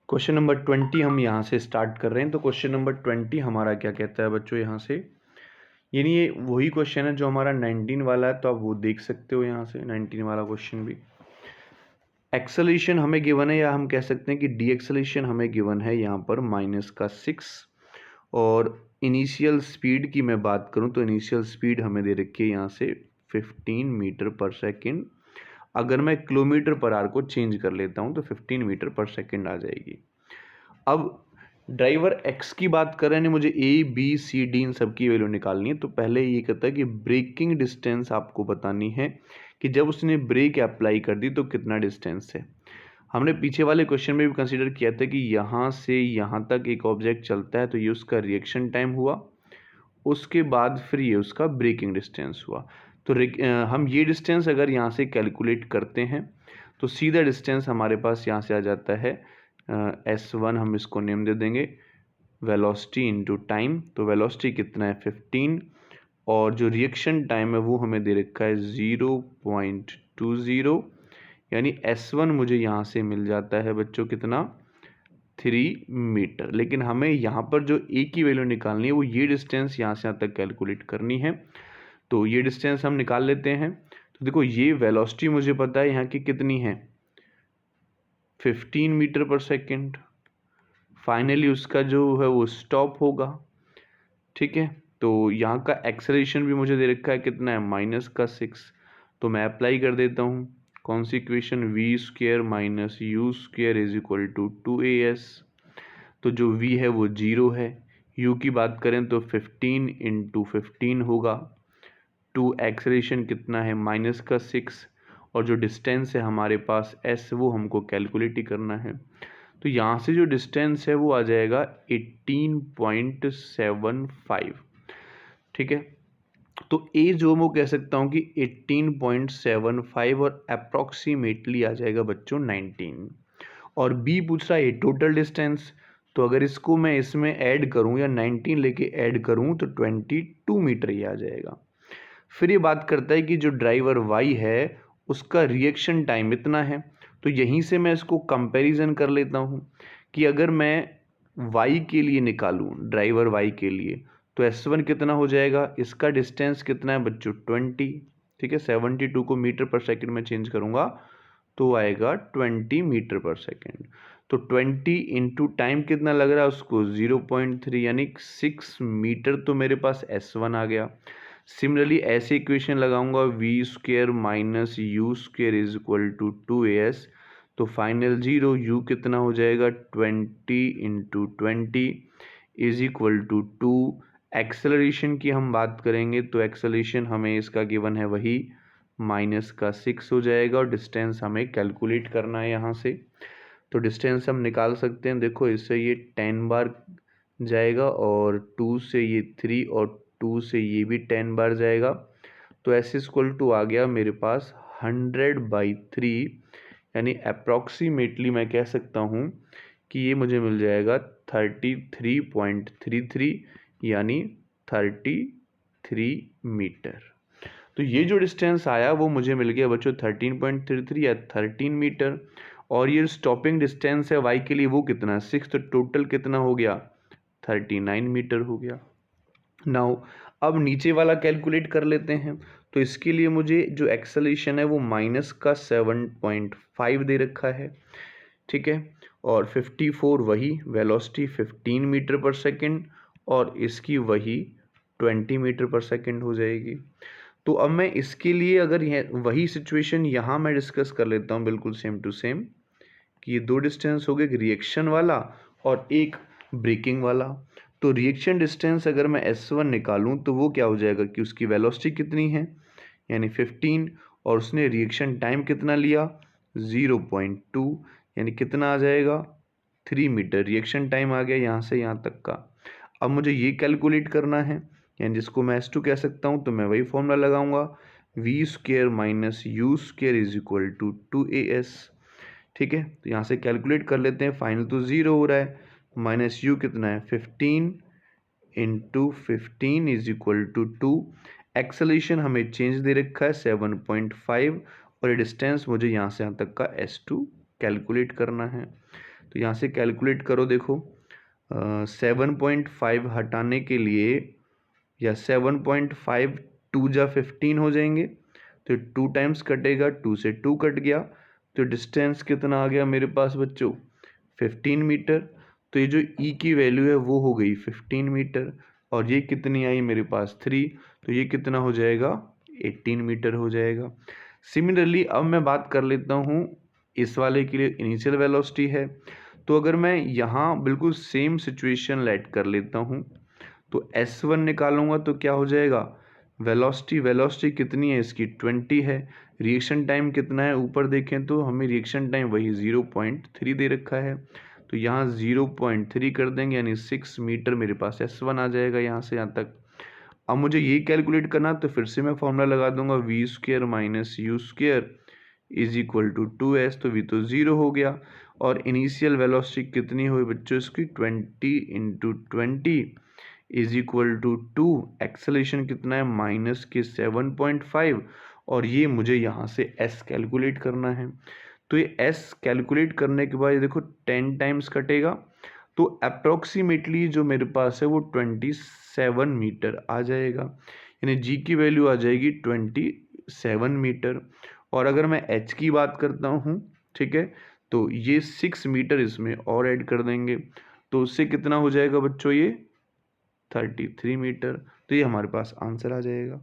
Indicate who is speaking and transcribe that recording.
Speaker 1: Question number 20 हम यहाँ से स्टार्ट कर रहे हैं। तो क्वेश्चन नंबर 20 हमारा क्या कहता है बच्चों, यहाँ से यानी ये वही क्वेश्चन है जो हमारा 19 वाला है, तो आप वो देख सकते हो यहाँ से 19 वाला क्वेश्चन भी। एक्सेलेरेशन हमें गिवन है, या हम कह सकते हैं कि डी एक्सेलेरेशन हमें गिवन है यहाँ पर -6। और इनिशियल स्पीड की मैं बात करूँ तो इनिशियल स्पीड हमें दे रखी है यहाँ से 15 मीटर पर सेकेंड। अगर मैं किलोमीटर पर आवर को चेंज कर लेता हूँ तो 15 मीटर पर सेकेंड आ जाएगी। अब ड्राइवर एक्स की बात कर रहे हैं, मुझे ए बी सी डी इन सब की वैल्यू निकालनी है। तो पहले ये कहता है कि ब्रेकिंग डिस्टेंस आपको बतानी है कि जब उसने ब्रेक अप्लाई कर दी तो कितना डिस्टेंस है। हमने पीछे वाले क्वेश्चन में भी कंसीडर किया था कि यहाँ से यहाँ तक एक ऑब्जेक्ट चलता है तो ये उसका रिएक्शन टाइम हुआ, उसके बाद फिर ये उसका ब्रेकिंग डिस्टेंस हुआ। तो हम ये डिस्टेंस अगर यहाँ से कैलकुलेट करते हैं तो सीधा डिस्टेंस हमारे पास यहाँ से आ जाता है S1, हम इसको नेम दे देंगे वेलोसिटी इनटू टाइम। तो वेलोसिटी कितना है 15, और जो रिएक्शन टाइम है वो हमें दे रखा है 0.20, यानी S1 मुझे यहाँ से मिल जाता है बच्चों कितना 3 मीटर। लेकिन हमें यहाँ पर जो ए की वैल्यू निकालनी है वो ये डिस्टेंस यहाँ से यहाँ तक कैलकुलेट करनी है। तो ये डिस्टेंस हम निकाल लेते हैं। तो देखो ये वेलोसिटी मुझे पता है यहाँ की कितनी है 15 मीटर पर सेकेंड। फाइनली उसका जो है वो स्टॉप होगा, ठीक है। तो यहाँ का एक्सेलरेशन भी मुझे दे रखा है कितना है -6। तो मैं अप्लाई कर देता हूँ कौन सी इक्वेशन, v² - u² = 2as। तो जो v है वो 0 है, u की बात करें तो 15 × 15 होगा। 2 एक्सेलरेशन कितना है -6, और जो डिस्टेंस है हमारे पास s वो हमको कैलकुलेट ही करना है। तो यहाँ से जो डिस्टेंस है वो आ जाएगा 18.75, ठीक है। तो ए जो मैं कह सकता हूँ कि 18.75 और अप्रॉक्सीमेटली आ जाएगा बच्चों 19। और बी पूछ रहा है टोटल डिस्टेंस, तो अगर इसको मैं इसमें ऐड करूँ या 19 लेके ऐड करूँ तो 22 मीटर ही आ जाएगा। फिर ये बात करता है कि जो ड्राइवर वाई है उसका रिएक्शन टाइम इतना है। तो यहीं से मैं इसको कंपैरिजन कर लेता हूँ कि अगर मैं वाई के लिए निकालूँ, ड्राइवर वाई के लिए, तो S1 कितना हो जाएगा, इसका डिस्टेंस कितना है बच्चों 20, ठीक है। 72 को मीटर पर सेकंड में चेंज करूँगा तो आएगा 20 मीटर पर सेकंड। तो 20 इंटू टाइम कितना लग रहा है उसको 0.3, यानी 6 मीटर तो मेरे पास S1 आ गया। सिमिलरली ऐसे इक्वेशन लगाऊंगा v² - u² = 2as। तो फाइनल 0, u कितना हो जाएगा 20 × 20 = 2। एक्सेलरेशन की हम बात करेंगे तो एक्सेलरेशन हमें इसका गिवन है वही -6 हो जाएगा, और डिस्टेंस हमें कैलकुलेट करना है यहाँ से। तो डिस्टेंस हम निकाल सकते हैं, देखो इससे ये 10 बार जाएगा, और 2 से ये 3, और 2 से ये भी 10 बार जाएगा। तो S = आ गया मेरे पास 100/3, यानी अप्रॉक्सीमेटली मैं कह सकता हूँ कि ये मुझे मिल जाएगा 33.33, यानी 33 मीटर। तो ये जो डिस्टेंस आया वो मुझे मिल गया बच्चों 13.33 या 13 मीटर। और ये स्टॉपिंग डिस्टेंस है वाई के लिए वो कितना है 6, तो टोटल कितना हो गया 39 मीटर हो गया। नाउ अब नीचे वाला कैलकुलेट कर लेते हैं। तो इसके लिए मुझे जो एक्सेलरेशन है वो -7.5 दे रखा है, ठीक है। और 54 वही वेलोसिटी 15 मीटर पर सेकंड, और इसकी वही 20 मीटर पर सेकंड हो जाएगी। तो अब मैं इसके लिए अगर यह वही सिचुएशन यहाँ मैं डिस्कस कर लेता हूँ बिल्कुल सेम टू सेम, कि ये दो डिस्टेंस हो गए, एक रिएक्शन वाला और एक ब्रेकिंग वाला। तो रिएक्शन डिस्टेंस अगर मैं S1 निकालूं तो वो क्या हो जाएगा कि उसकी वेलोसिटी कितनी है, यानी 15, और उसने रिएक्शन टाइम कितना लिया 0.2, यानी कितना आ जाएगा 3 मीटर रिएक्शन टाइम आ गया यहाँ से यहाँ तक का। अब मुझे ये कैलकुलेट करना है, यानी जिसको मैं S2 कह सकता हूँ, तो मैं वही फॉर्मूला लगाऊंगा v² - u² = 2as, ठीक है। तो यहाँ से कैलकुलेट कर लेते हैं, फाइनल तो 0 हो रहा है, माइनस यू कितना है 15 × 15 = 2। एक्सेलरेशन हमें चेंज दे रखा है 7.5, और डिस्टेंस मुझे यहाँ से यहाँ तक का S2 कैलकुलेट करना है। तो यहाँ से कैलकुलेट करो, देखो 7.5 हटाने के लिए, या 7.5 2 जा 15 हो जाएंगे, तो 2 टाइम्स कटेगा, 2 से 2 कट गया, तो डिस्टेंस कितना आ गया मेरे पास बच्चों 15 मीटर। तो ये जो ई की वैल्यू है वो हो गई 15 मीटर, और ये कितनी आई मेरे पास 3, तो ये कितना हो जाएगा 18 मीटर हो जाएगा। सिमिलरली अब मैं बात कर लेता हूँ इस वाले के लिए इनिशियल वेलोसिटी है, तो अगर मैं यहाँ बिल्कुल सेम सिचुएशन लेट कर लेता हूँ, तो S1 निकालूंगा तो क्या हो जाएगा, वेलोसिटी कितनी है इसकी 20 है, रिएक्शन टाइम कितना है ऊपर देखें तो हमें रिएक्शन टाइम वही 0.3 दे रखा है, तो यहाँ 0.3 कर देंगे, यानी 6 मीटर मेरे पास S1 आ जाएगा यहाँ से यहाँ तक। अब मुझे ये कैलकुलेट करना, तो फिर से मैं फॉर्मूला लगा दूंगा v² minus u² is equal to 2s, तो v तो 0 हो गया, और इनिशियल वेलोसिटी कितनी हुई बच्चों इसकी 20 into 20 is equal to 2, acceleration कितना है माइनस के 7.5, और ये मुझे यहाँ से s कैलकुलेट करना है। तो ये s कैलकुलेट करने के बाद ये देखो 10 टाइम्स कटेगा, तो अप्रोक्सीमेटली जो मेरे पास है वो 27 मीटर आ जाएगा, यानी g की वैल्यू आ जाएगी 27 मीटर। और अगर मैं h की बात करता हूँ, ठीक है, तो ये 6 मीटर इसमें और ऐड कर देंगे, तो उससे कितना हो जाएगा बच्चों ये 33 मीटर। तो ये हमारे पास आंसर आ जाएगा।